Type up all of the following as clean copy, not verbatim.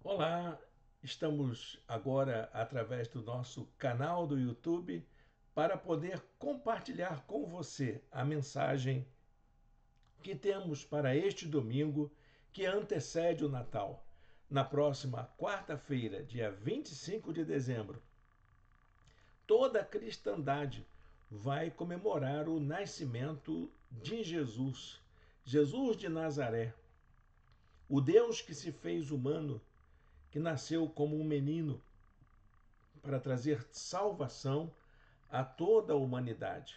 Olá, estamos agora através do nosso canal do YouTube para poder compartilhar com você a mensagem que temos para este domingo que antecede o Natal. Na próxima quarta-feira, dia 25 de dezembro, toda a cristandade vai comemorar o nascimento de Jesus, Jesus de Nazaré, o Deus que se fez humano, que nasceu como um menino para trazer salvação a toda a humanidade.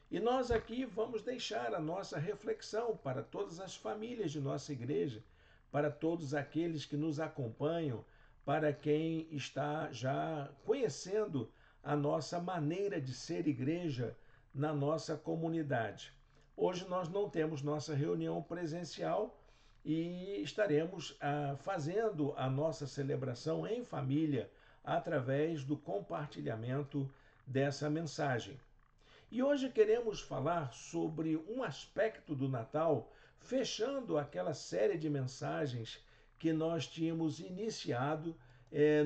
E nós aqui vamos deixar a nossa reflexão para todas as famílias de nossa igreja, para todos aqueles que nos acompanham, para quem está já conhecendo a nossa maneira de ser igreja na nossa comunidade. Hoje nós não temos nossa reunião presencial e estaremos fazendo a nossa celebração em família através do compartilhamento dessa mensagem. E hoje queremos falar sobre um aspecto do Natal, fechando aquela série de mensagens que nós tínhamos iniciado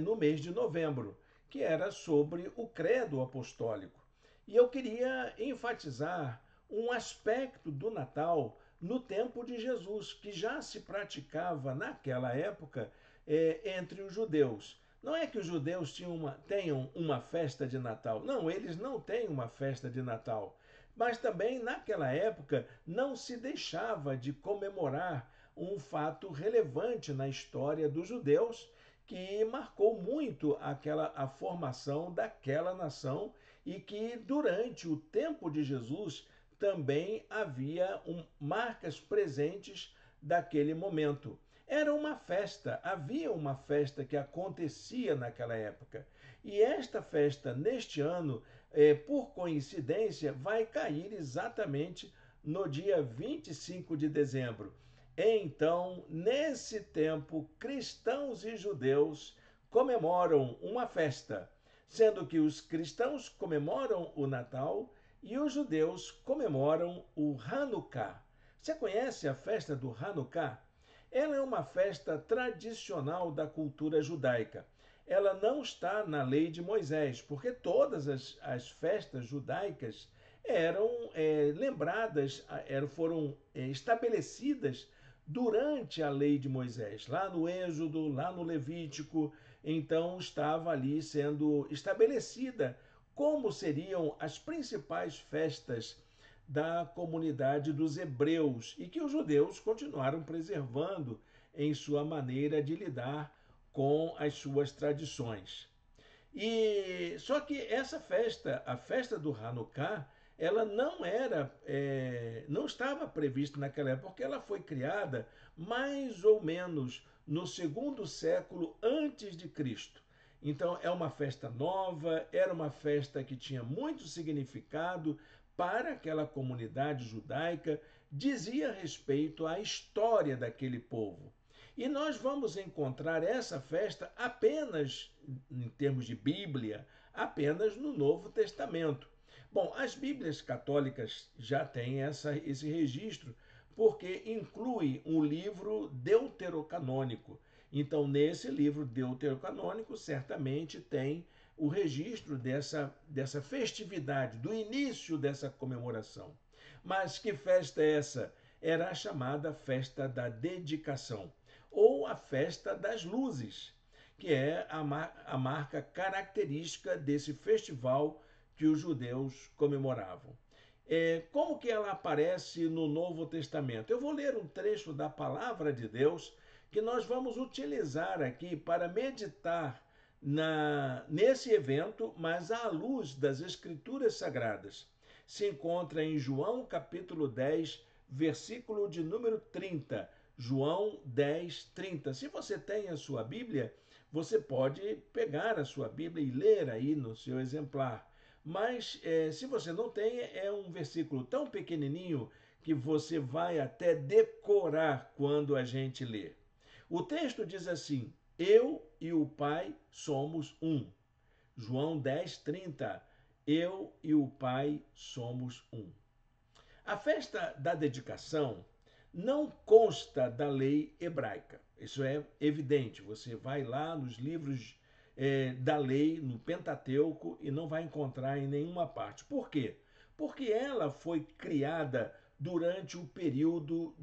no mês de novembro, que era sobre o credo apostólico. E eu queria enfatizar um aspecto do Natal no tempo de Jesus, que já se praticava naquela época entre os judeus. Não é que os judeus tenham uma festa de Natal. Não, eles não têm uma festa de Natal. Mas também naquela época não se deixava de comemorar um fato relevante na história dos judeus que marcou muito a formação daquela nação e que durante o tempo de Jesus também havia marcas presentes daquele momento. Era uma festa, havia uma festa que acontecia naquela época. E esta festa, neste ano, por coincidência, vai cair exatamente no dia 25 de dezembro. Então, nesse tempo, cristãos e judeus comemoram uma festa, sendo que os cristãos comemoram o Natal e os judeus comemoram o Hanukkah. Você conhece a festa do Hanukkah? Ela é uma festa tradicional da cultura judaica. Ela não está na lei de Moisés, porque todas as festas judaicas eram lembradas, foram estabelecidas durante a lei de Moisés, lá no Êxodo, lá no Levítico. Então estava ali sendo estabelecida como seriam as principais festas da comunidade dos hebreus e que os judeus continuaram preservando em sua maneira de lidar com as suas tradições. E só que essa festa, a festa do Hanukkah, ela não estava prevista naquela época, porque ela foi criada mais ou menos no segundo século antes de Cristo. Então é uma festa nova, era uma festa que tinha muito significado para aquela comunidade judaica, dizia respeito à história daquele povo. E nós vamos encontrar essa festa apenas, em termos de Bíblia, apenas no Novo Testamento. Bom, as Bíblias católicas já têm esse registro, porque inclui um livro deuterocanônico. Então, nesse livro deuterocanônico, certamente tem o registro dessa festividade, do início dessa comemoração. Mas que festa é essa? Era a chamada festa da dedicação, ou a festa das luzes, que é a marca característica desse festival que os judeus comemoravam. Como que ela aparece no Novo Testamento? Eu vou ler um trecho da Palavra de Deus que nós vamos utilizar aqui para meditar nesse evento, mas à luz das Escrituras Sagradas. Se encontra em João capítulo 10, versículo de número 30. João 10, 30. Se você tem a sua Bíblia, você pode pegar a sua Bíblia e ler aí no seu exemplar. Mas se você não tem, é um versículo tão pequenininho que você vai até decorar quando a gente lê. O texto diz assim: eu e o Pai somos um. João 10, 30. Eu e o Pai somos um. A festa da dedicação não consta da lei hebraica. Isso é evidente. Você vai lá nos livros da lei, no Pentateuco, e não vai encontrar em nenhuma parte. Por quê? Porque ela foi criada durante o período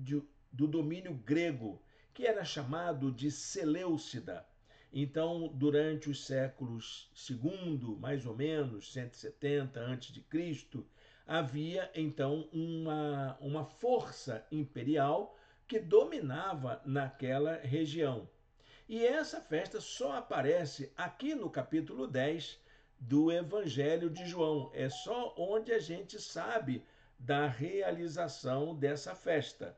do domínio grego, que era chamado de Seleucida. Então, durante os séculos II, mais ou menos, 170 a.C., havia então uma força imperial que dominava naquela região. E essa festa só aparece aqui no capítulo 10 do Evangelho de João. É só onde a gente sabe da realização dessa festa.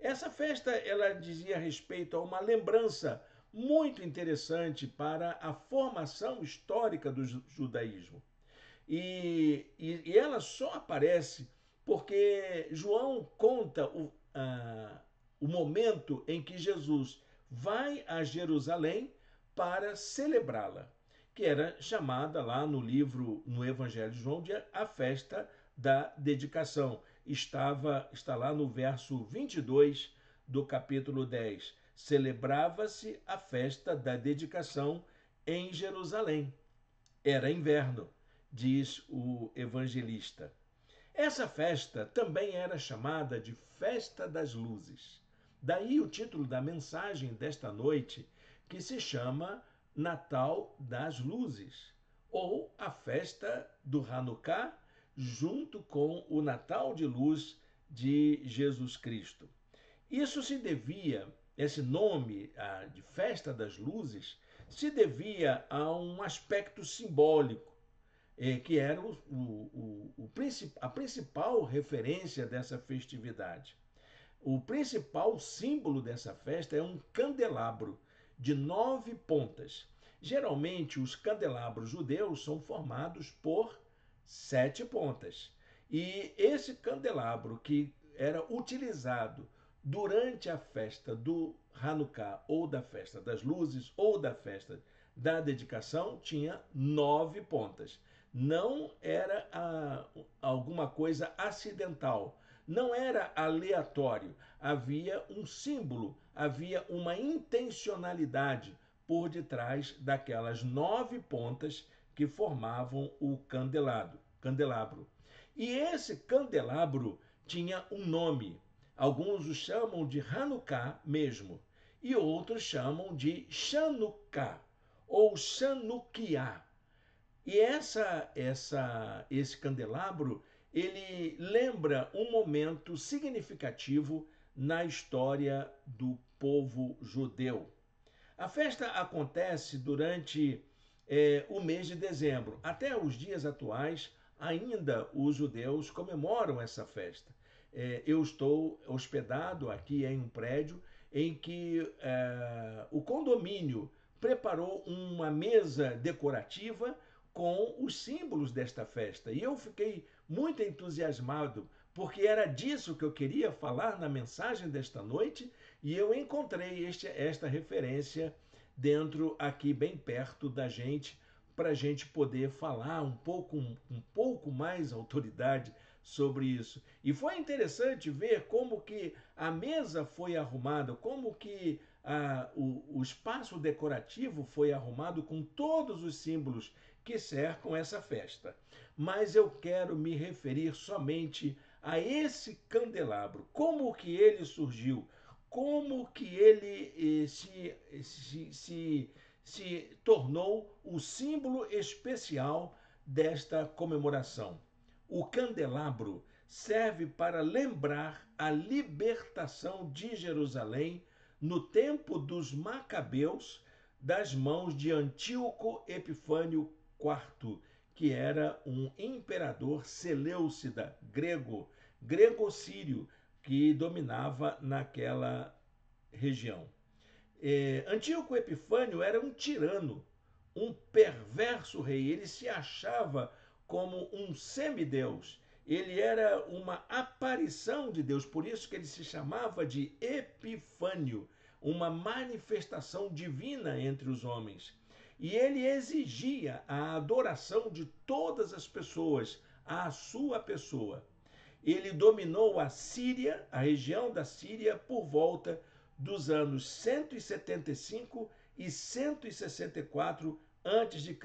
Essa festa ela dizia respeito a uma lembrança muito interessante para a formação histórica do judaísmo. E ela só aparece porque João conta o momento em que Jesus vai a Jerusalém para celebrá-la, que era chamada lá no livro, no Evangelho de João, de a festa da dedicação. Está lá no verso 22 do capítulo 10. Celebrava-se a festa da dedicação em Jerusalém. Era inverno, diz o evangelista. Essa festa também era chamada de Festa das Luzes. Daí o título da mensagem desta noite, que se chama Natal das Luzes, ou a festa do Hanukkah, junto com o Natal de Luz de Jesus Cristo. Isso se devia, esse nome de Festa das Luzes, se devia a um aspecto simbólico, que era a principal referência dessa festividade. O principal símbolo dessa festa é um candelabro de 9 pontas. Geralmente, os candelabros judeus são formados por 7 pontas. E esse candelabro que era utilizado durante a festa do Hanukkah, ou da festa das luzes, ou da festa da dedicação, tinha 9 pontas. Não era alguma coisa acidental, não era aleatório. Havia um símbolo, havia uma intencionalidade por detrás daquelas 9 pontas que formavam o candelabro. E esse candelabro tinha um nome. Alguns o chamam de Hanukkah mesmo, e outros chamam de Chanukkah ou Chanukiah. E esse candelabro, ele lembra um momento significativo na história do povo judeu. A festa acontece durante o mês de dezembro. Até os dias atuais, ainda os judeus comemoram essa festa. Eu estou hospedado aqui em um prédio em que o condomínio preparou uma mesa decorativa com os símbolos desta festa. E eu fiquei muito entusiasmado, porque era disso que eu queria falar na mensagem desta noite, e eu encontrei esta referência dentro, aqui bem perto da gente, para a gente poder falar um pouco mais autoridade sobre isso. E foi interessante ver como que a mesa foi arrumada, como que o espaço decorativo foi arrumado com todos os símbolos que cercam essa festa. Mas eu quero me referir somente a esse candelabro, como que ele surgiu, como que ele se tornou o símbolo especial desta comemoração. O candelabro serve para lembrar a libertação de Jerusalém no tempo dos Macabeus das mãos de Antíoco Epifânio IV, que era um imperador seleucida grego-sírio, que dominava naquela região. Antíoco Epifânio era um tirano, um perverso rei. Ele se achava como um semideus. Ele era uma aparição de Deus, por isso que ele se chamava de Epifânio, uma manifestação divina entre os homens. E ele exigia a adoração de todas as pessoas à sua pessoa. Ele dominou a Síria, a região da Síria, por volta dos anos 175 e 164 a.C.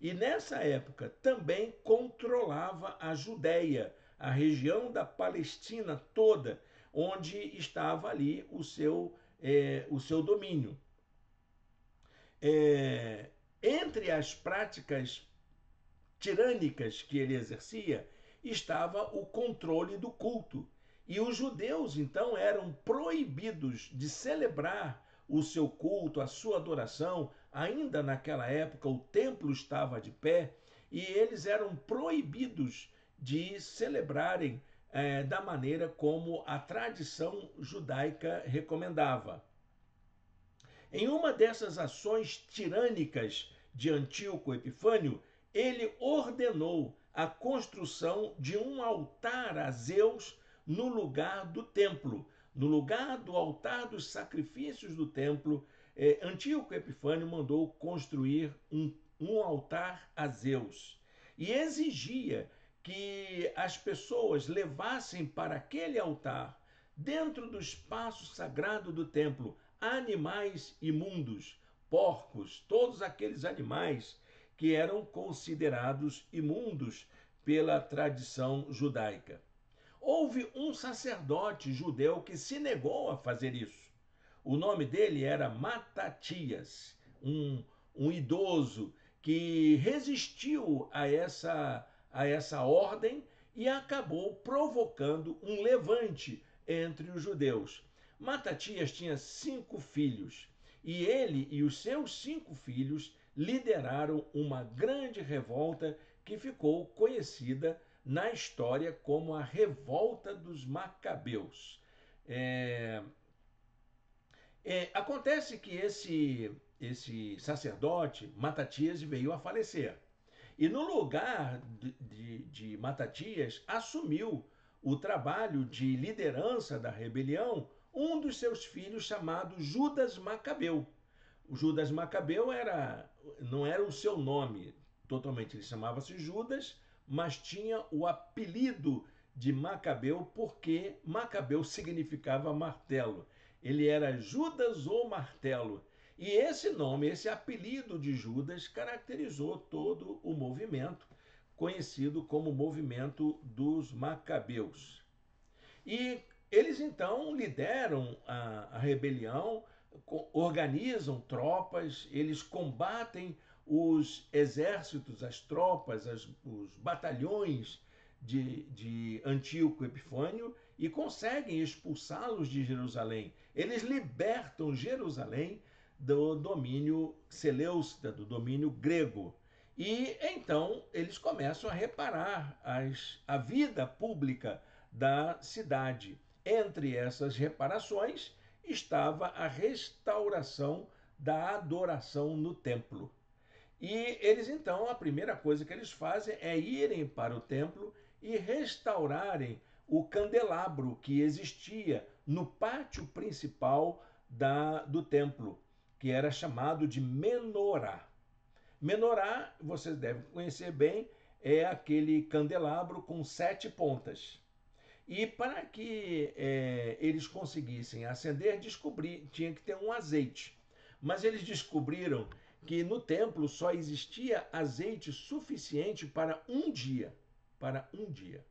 E nessa época também controlava a Judéia, a região da Palestina toda, onde estava ali o seu domínio. Entre as práticas tirânicas que ele exercia estava o controle do culto. E os judeus, então, eram proibidos de celebrar o seu culto, a sua adoração. Ainda naquela época, o templo estava de pé e eles eram proibidos de celebrarem da maneira como a tradição judaica recomendava. Em uma dessas ações tirânicas de Antíoco Epifânio, ele ordenou a construção de um altar a Zeus no lugar do templo, no lugar do altar dos sacrifícios do templo. Antíoco Epifânio mandou construir um altar a Zeus e exigia que as pessoas levassem para aquele altar, dentro do espaço sagrado do templo, animais imundos, porcos, todos aqueles animais que eram considerados imundos pela tradição judaica. Houve um sacerdote judeu que se negou a fazer isso. O nome dele era Matatias, um idoso que resistiu a essa ordem e acabou provocando um levante entre os judeus. Matatias tinha 5 filhos e ele e os seus 5 filhos lideraram uma grande revolta que ficou conhecida na história como a Revolta dos Macabeus. Acontece que esse sacerdote, Matatias, veio a falecer. E no lugar de Matatias, assumiu o trabalho de liderança da rebelião um dos seus filhos chamado Judas Macabeu. O Judas Macabeu não era o seu nome totalmente, ele chamava-se Judas, mas tinha o apelido de Macabeu porque Macabeu significava martelo. Ele era Judas o Martelo. E esse nome, esse apelido de Judas, caracterizou todo o movimento, conhecido como movimento dos Macabeus. E eles então lideram a rebelião, organizam tropas, eles combatem os exércitos, as tropas, os batalhões de Antíoco Epifânio e conseguem expulsá-los de Jerusalém. Eles libertam Jerusalém do domínio seleucida, do domínio grego. E então eles começam a reparar a vida pública da cidade. Entre essas reparações estava a restauração da adoração no templo. E eles então, a primeira coisa que eles fazem é irem para o templo e restaurarem o candelabro que existia no pátio principal do templo, que era chamado de menorá. Menorá, vocês devem conhecer bem, é aquele candelabro com 7 pontas. E para que eles conseguissem acender, tinha que ter um azeite. Mas eles descobriram que no templo só existia azeite suficiente para um dia. Para um dia.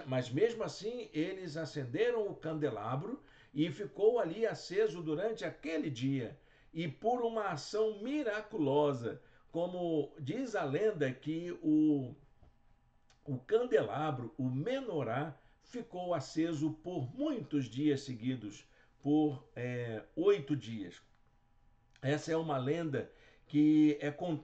Mas mesmo assim, eles acenderam o candelabro e ficou ali aceso durante aquele dia. E por uma ação miraculosa, como diz a lenda que o candelabro, o menorá, ficou aceso por muitos dias seguidos, por 8 dias. Essa é uma lenda que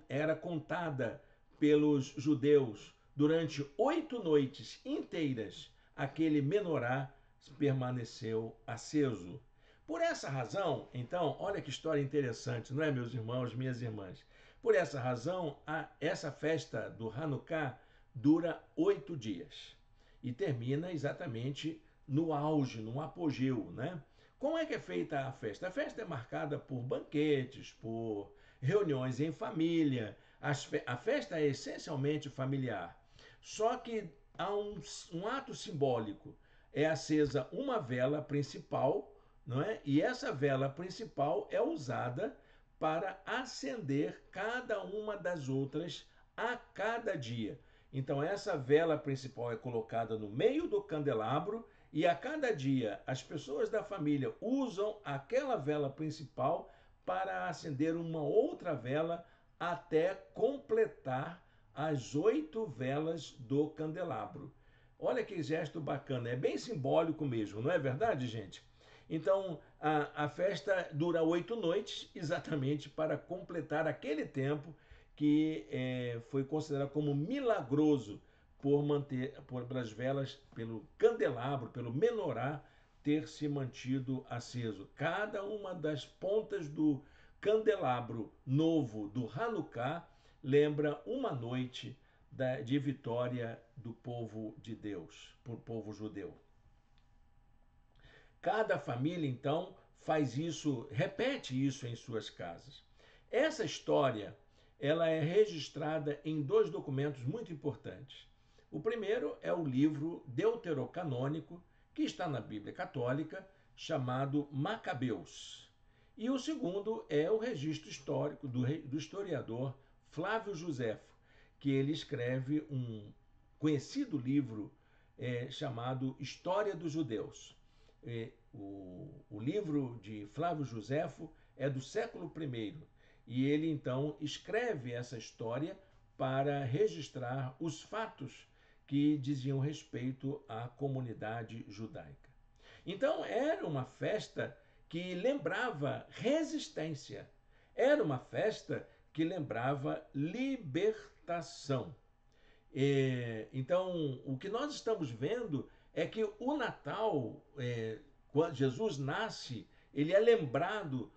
era contada pelos judeus durante 8 noites inteiras. Aquele menorá permaneceu aceso. Por essa razão, então, olha que história interessante, não é, meus irmãos, minhas irmãs? Por essa razão, essa festa do Hanukkah dura 8 dias e termina exatamente no auge, no apogeu, né? Como é que é feita a festa? A festa é marcada por banquetes, por reuniões em família. A festa é essencialmente familiar. Só que há um ato simbólico. É acesa uma vela principal não é? E essa vela principal é usada para acender cada uma das outras a cada dia. Então, essa vela principal é colocada no meio do candelabro e a cada dia as pessoas da família usam aquela vela principal para acender uma outra vela até completar as 8 velas do candelabro. Olha que gesto bacana, é bem simbólico mesmo, não é verdade, gente? Então, a festa dura 8 noites, exatamente para completar aquele tempo que foi considerado como milagroso por manter, as velas, pelo candelabro, pelo menorá, ter se mantido aceso. Cada uma das pontas do candelabro novo do Hanukkah lembra uma noite de vitória do povo de Deus, por povo judeu. Cada família, então, faz isso, repete isso em suas casas. Essa história, ela é registrada em 2 documentos muito importantes. O primeiro é o livro deuterocanônico, que está na Bíblia Católica, chamado Macabeus. E o segundo é o registro histórico do historiador Flávio Josefo, que ele escreve um conhecido livro chamado História dos Judeus. O livro de Flávio Josefo é do século I e ele então escreve essa história para registrar os fatos que diziam respeito à comunidade judaica. Então era uma festa que lembrava resistência, era uma festa que lembrava libertação. Então, o que nós estamos vendo é que o Natal, quando Jesus nasce, ele é lembrado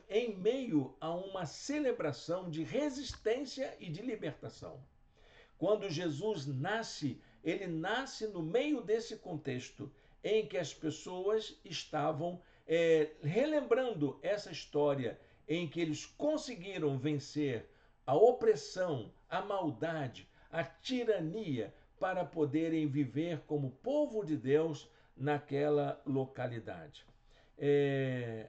em meio a uma celebração de resistência e de libertação. Quando Jesus nasce, ele nasce no meio desse contexto em que as pessoas estavam relembrando essa história em que eles conseguiram vencer a opressão, a maldade, a tirania para poderem viver como povo de Deus naquela localidade.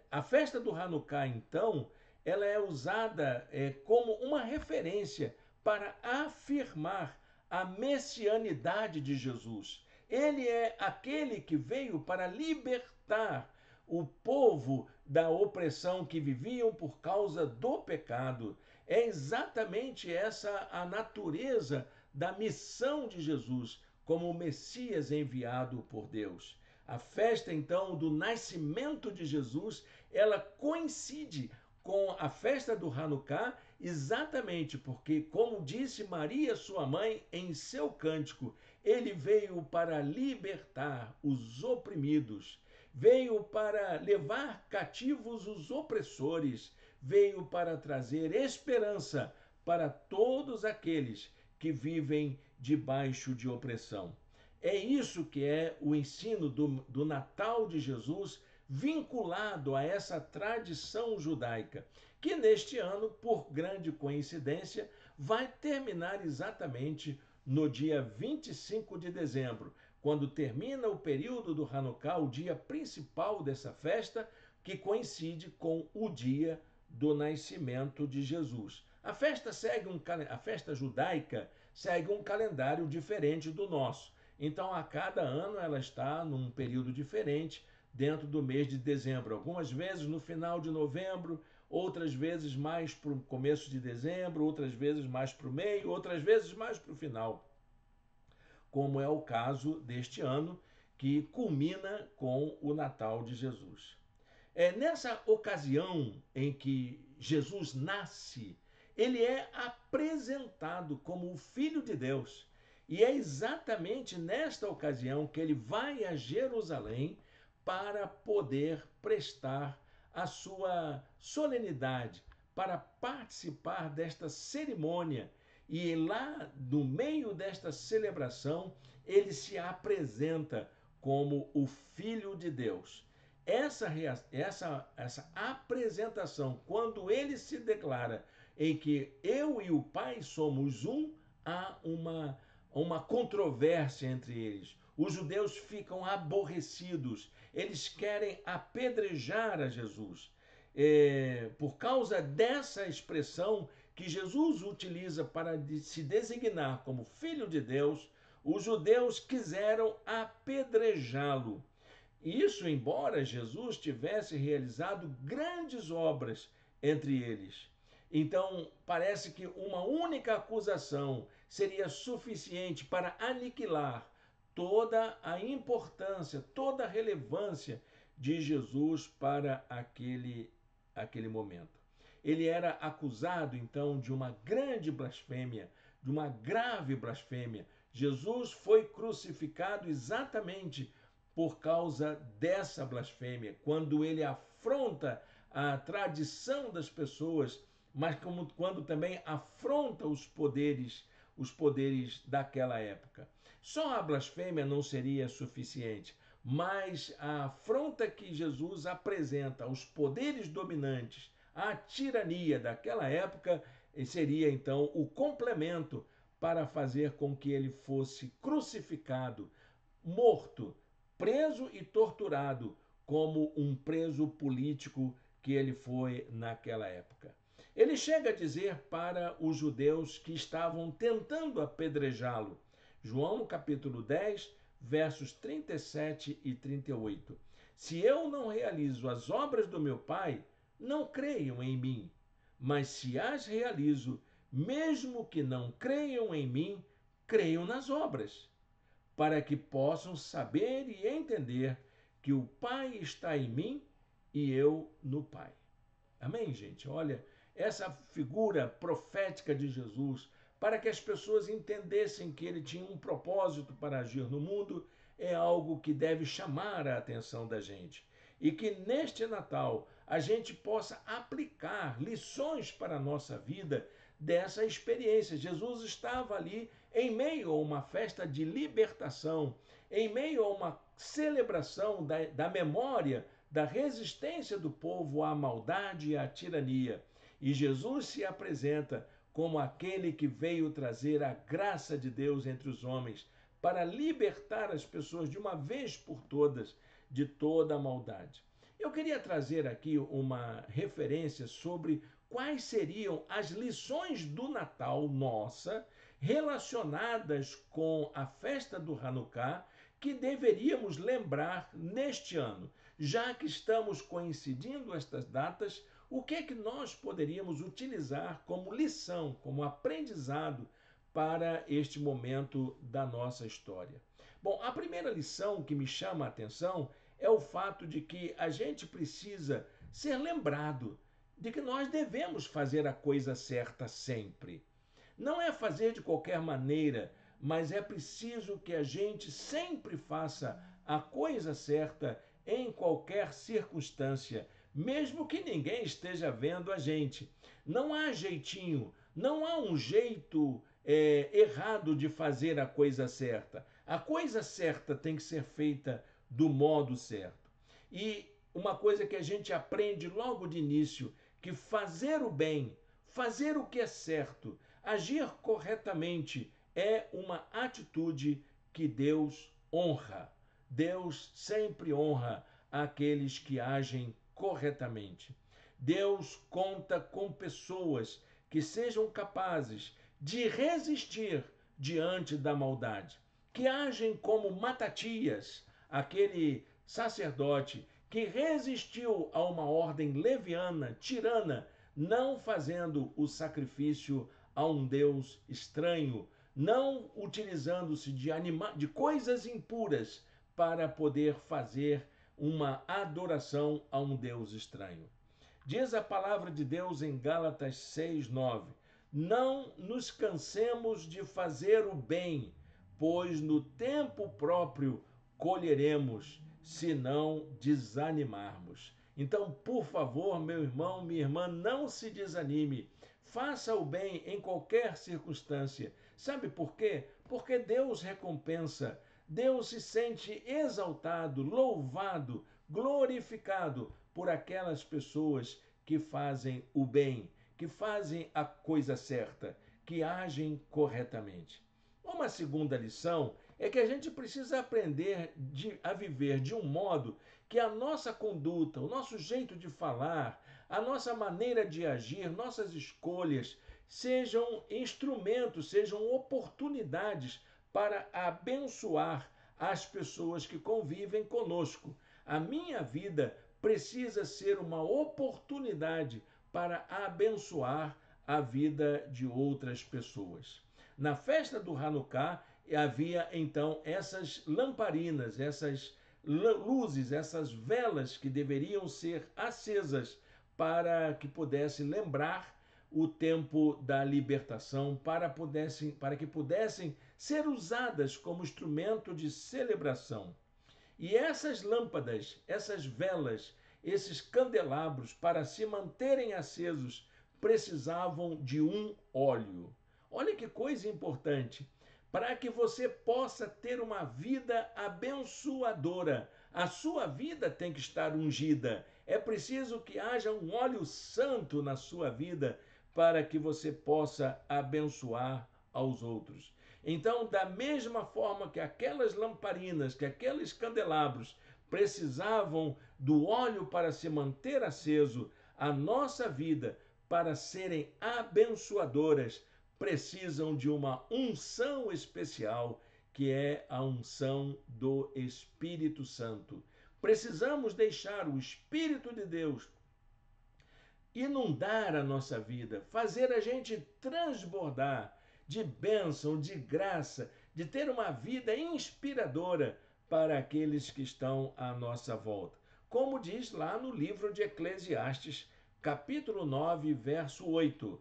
A festa do Hanukkah, então, ela é usada como uma referência para afirmar a messianidade de Jesus. Ele é aquele que veio para libertar o povo da opressão que viviam por causa do pecado. É exatamente essa a natureza da missão de Jesus como o Messias enviado por Deus. A festa, então, do nascimento de Jesus, ela coincide com a festa do Hanukkah, exatamente porque, como disse Maria, sua mãe, em seu cântico, ele veio para libertar os oprimidos, veio para levar cativos os opressores, veio para trazer esperança para todos aqueles que vivem debaixo de opressão. É isso que é o ensino do Natal de Jesus, vinculado a essa tradição judaica, que neste ano, por grande coincidência, vai terminar exatamente no dia 25 de dezembro, quando termina o período do Hanukkah, o dia principal dessa festa, que coincide com o dia do nascimento de Jesus. A festa a festa judaica segue um calendário diferente do nosso. Então, a cada ano ela está num período diferente dentro do mês de dezembro. Algumas vezes no final de novembro, outras vezes mais para o começo de dezembro, outras vezes mais para o meio, outras vezes mais para o final. Como é o caso deste ano, que culmina com o Natal de Jesus. É nessa ocasião em que Jesus nasce, ele é apresentado como o Filho de Deus. E é exatamente nesta ocasião que ele vai a Jerusalém para poder prestar a sua solenidade, para participar desta cerimônia. E lá, no meio desta celebração, ele se apresenta como o Filho de Deus. Essa apresentação, quando ele se declara em que eu e o Pai somos um, há uma controvérsia entre eles. Os judeus ficam aborrecidos, eles querem apedrejar a Jesus. Por causa dessa expressão que Jesus utiliza para se designar como Filho de Deus, os judeus quiseram apedrejá-lo. Isso, embora Jesus tivesse realizado grandes obras entre eles. Então, parece que uma única acusação seria suficiente para aniquilar toda a importância, toda a relevância de Jesus para aquele momento. Ele era acusado, então, de uma grande blasfêmia, de uma grave blasfêmia. Jesus foi crucificado exatamente por causa dessa blasfêmia, quando ele afronta a tradição das pessoas, mas quando também afronta os poderes daquela época. Só a blasfêmia não seria suficiente, mas a afronta que Jesus apresenta aos poderes dominantes, à tirania daquela época, seria então o complemento para fazer com que ele fosse crucificado, morto, preso e torturado como um preso político que ele foi naquela época. Ele chega a dizer para os judeus que estavam tentando apedrejá-lo, João capítulo 10, versos 37 e 38. Se eu não realizo as obras do meu Pai, não creiam em mim. Mas se as realizo, mesmo que não creiam em mim, creiam nas obras, para que possam saber e entender que o Pai está em mim e eu no Pai. Amém, gente? Olha, essa figura profética de Jesus, para que as pessoas entendessem que ele tinha um propósito para agir no mundo, é algo que deve chamar a atenção da gente. E que neste Natal a gente possa aplicar lições para a nossa vida dessa experiência. Jesus estava ali em meio a uma festa de libertação, em meio a uma celebração da memória da resistência do povo à maldade e à tirania. E Jesus se apresenta como aquele que veio trazer a graça de Deus entre os homens para libertar as pessoas de uma vez por todas de toda a maldade. Eu queria trazer aqui uma referência sobre quais seriam as lições do Natal nossa relacionadas com a festa do Hanukkah que deveríamos lembrar neste ano. Já que estamos coincidindo estas datas, o que é que nós poderíamos utilizar como lição, como aprendizado para este momento da nossa história? Bom, a primeira lição que me chama a atenção é o fato de que a gente precisa ser lembrado de que nós devemos fazer a coisa certa sempre. Não é fazer de qualquer maneira, mas é preciso que a gente sempre faça a coisa certa em qualquer circunstância, mesmo que ninguém esteja vendo a gente. Não há jeitinho, não há um jeito errado de fazer a coisa certa. A coisa certa tem que ser feita do modo certo. E uma coisa que a gente aprende logo de início, que fazer o bem, fazer o que é certo, agir corretamente é uma atitude que Deus honra. Deus sempre honra aqueles que agem corretamente. Deus conta com pessoas que sejam capazes de resistir diante da maldade, que agem como Matatias, aquele sacerdote que resistiu a uma ordem leviana, tirana, não fazendo o sacrifício a um Deus estranho, não utilizando-se de coisas impuras para poder fazer uma adoração a um Deus estranho. Diz a palavra de Deus em Gálatas 6:9: não nos cansemos de fazer o bem, pois no tempo próprio colheremos, se não desanimarmos. Então, por favor, meu irmão, minha irmã, não se desanime. Faça o bem em qualquer circunstância. Sabe por quê? Porque Deus recompensa. Deus se sente exaltado, louvado, glorificado por aquelas pessoas que fazem o bem, que fazem a coisa certa, que agem corretamente. Uma segunda lição é que a gente precisa aprender a viver de um modo que a nossa conduta, o nosso jeito de falar, a nossa maneira de agir, nossas escolhas sejam instrumentos, sejam oportunidades para abençoar as pessoas que convivem conosco. A minha vida precisa ser uma oportunidade para abençoar a vida de outras pessoas. Na festa do Hanukkah havia então essas lamparinas, essas luzes, essas velas que deveriam ser acesas para que pudesse lembrar o tempo da libertação, para que pudessem ser usadas como instrumento de celebração. E essas lâmpadas, essas velas, esses candelabros, para se manterem acesos, precisavam de um óleo. Olha que coisa importante. Para que você possa ter uma vida abençoadora, a sua vida tem que estar ungida. É preciso que haja um óleo santo na sua vida para que você possa abençoar aos outros. Então, da mesma forma que aquelas lamparinas, que aqueles candelabros precisavam do óleo para se manter aceso, a nossa vida, para serem abençoadoras, precisam de uma unção especial, que é a unção do Espírito Santo. Precisamos deixar o Espírito de Deus inundar a nossa vida, fazer a gente transbordar de bênção, de graça, de ter uma vida inspiradora para aqueles que estão à nossa volta. Como diz lá no livro de Eclesiastes, capítulo 9, verso 8,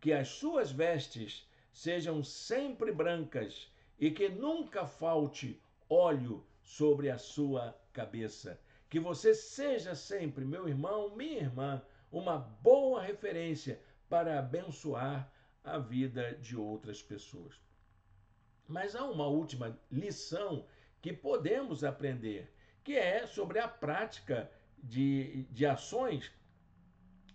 que as suas vestes sejam sempre brancas e que nunca falte óleo sobre a sua cabeça. Que você seja sempre, meu irmão, minha irmã, uma boa referência para abençoar a vida de outras pessoas. Mas há uma última lição que podemos aprender, que é sobre a prática de ações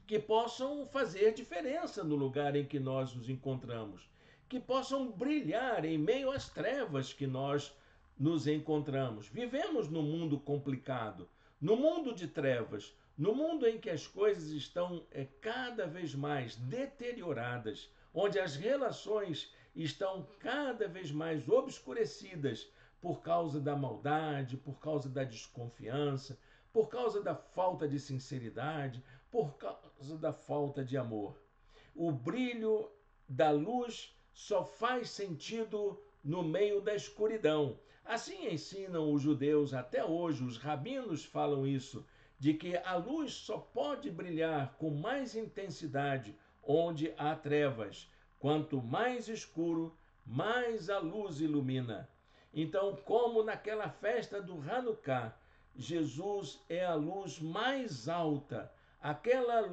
que possam fazer diferença no lugar em que nós nos encontramos, que possam brilhar em meio às trevas que nós nos encontramos. Vivemos num mundo complicado, no mundo de trevas, no mundo em que as coisas estão cada vez mais deterioradas, onde as relações estão cada vez mais obscurecidas por causa da maldade, por causa da desconfiança, por causa da falta de sinceridade, por causa da falta de amor. O brilho da luz só faz sentido no meio da escuridão. Assim ensinam os judeus até hoje, os rabinos falam isso, de que a luz só pode brilhar com mais intensidade onde há trevas. Quanto mais escuro, mais a luz ilumina. Então, como naquela festa do Hanukkah, Jesus é a luz mais alta, aquela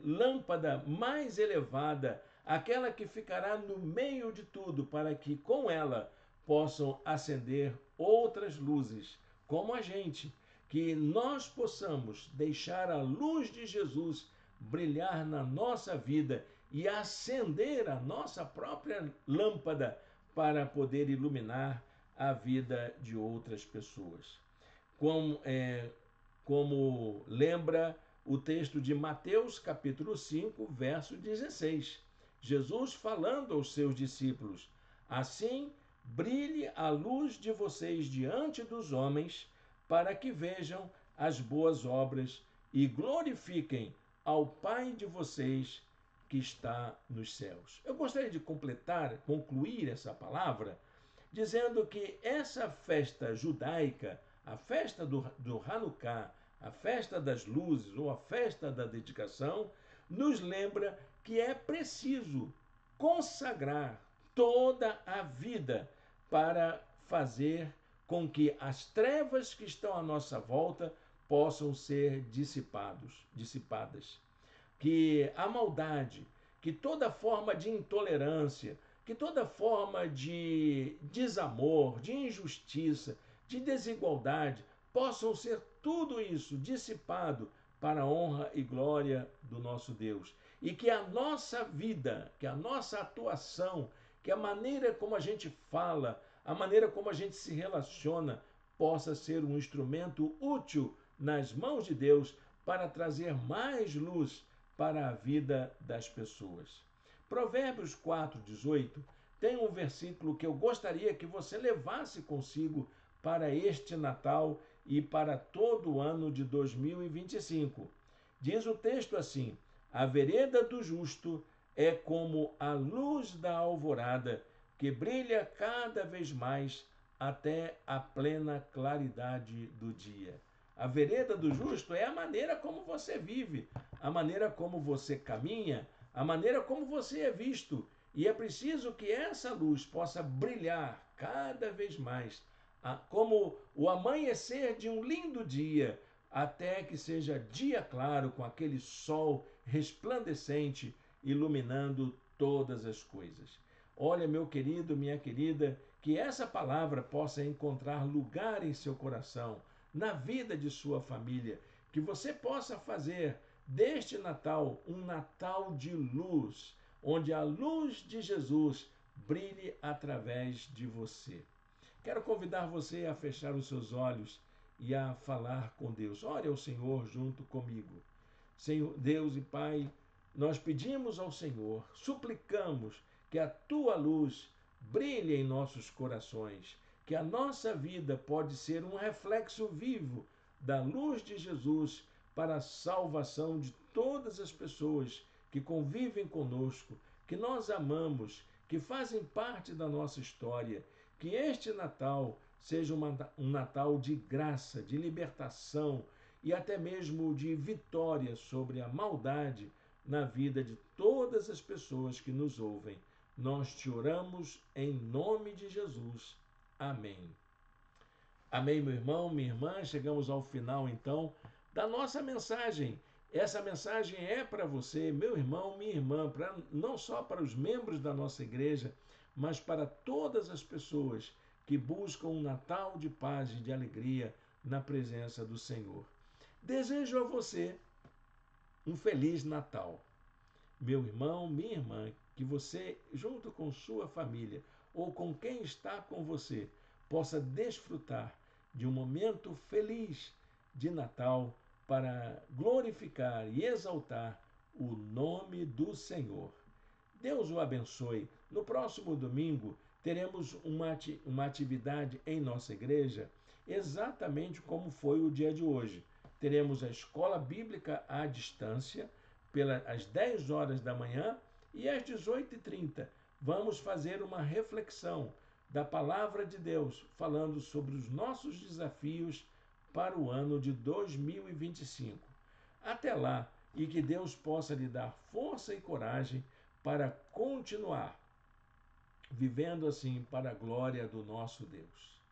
lâmpada mais elevada, aquela que ficará no meio de tudo, para que com ela possam acender outras luzes, como a gente, que nós possamos deixar a luz de Jesus brilhar na nossa vida e acender a nossa própria lâmpada para poder iluminar a vida de outras pessoas. Como lembra o texto de Mateus, capítulo 5, verso 16. Jesus falando aos seus discípulos: assim brilhe a luz de vocês diante dos homens, para que vejam as boas obras e glorifiquem ao Pai de vocês que está nos céus. Eu gostaria de concluir essa palavra, dizendo que essa festa judaica, a festa do Hanukkah, a festa das luzes ou a festa da dedicação, nos lembra que é preciso consagrar toda a vida para fazer com que as trevas que estão à nossa volta possam ser dissipadas. Que a maldade, que toda forma de intolerância, que toda forma de desamor, de injustiça, de desigualdade, possam ser tudo isso dissipado para a honra e glória do nosso Deus. E que a nossa vida, que a nossa atuação, que a maneira como a gente fala, a maneira como a gente se relaciona possa ser um instrumento útil nas mãos de Deus para trazer mais luz para a vida das pessoas. Provérbios 4:18 tem um versículo que eu gostaria que você levasse consigo para este Natal e para todo o ano de 2025. Diz o texto assim: a vereda do justo é como a luz da alvorada, que brilha cada vez mais até a plena claridade do dia. A vereda do justo é a maneira como você vive, a maneira como você caminha, a maneira como você é visto. E é preciso que essa luz possa brilhar cada vez mais, como o amanhecer de um lindo dia, até que seja dia claro com aquele sol resplandecente iluminando todas as coisas. Olha, meu querido, minha querida, que essa palavra possa encontrar lugar em seu coração, na vida de sua família, que você possa fazer deste Natal um Natal de luz, onde a luz de Jesus brilhe através de você. Quero convidar você a fechar os seus olhos e a falar com Deus. Ore ao Senhor junto comigo. Senhor Deus e Pai, nós pedimos ao Senhor, suplicamos que a tua luz brilhe em nossos corações, que a nossa vida pode ser um reflexo vivo da luz de Jesus para a salvação de todas as pessoas que convivem conosco, que nós amamos, que fazem parte da nossa história. Que este Natal seja um Natal de graça, de libertação e até mesmo de vitória sobre a maldade na vida de todas as pessoas que nos ouvem. Nós te oramos em nome de Jesus. Amém. Amém, meu irmão, minha irmã. Chegamos ao final, então, da nossa mensagem. Essa mensagem é para você, meu irmão, minha irmã, não só para os membros da nossa igreja, mas para todas as pessoas que buscam um Natal de paz e de alegria na presença do Senhor. Desejo a você um Feliz Natal. Meu irmão, minha irmã, que você, junto com sua família ou com quem está com você, possa desfrutar de um momento feliz de Natal para glorificar e exaltar o nome do Senhor. Deus o abençoe. No próximo domingo teremos uma atividade em nossa igreja exatamente como foi o dia de hoje. Teremos a escola bíblica à distância às 10 horas da manhã e às 18h30. Vamos fazer uma reflexão da palavra de Deus, falando sobre os nossos desafios para o ano de 2025. Até lá, e que Deus possa lhe dar força e coragem para continuar vivendo assim para a glória do nosso Deus.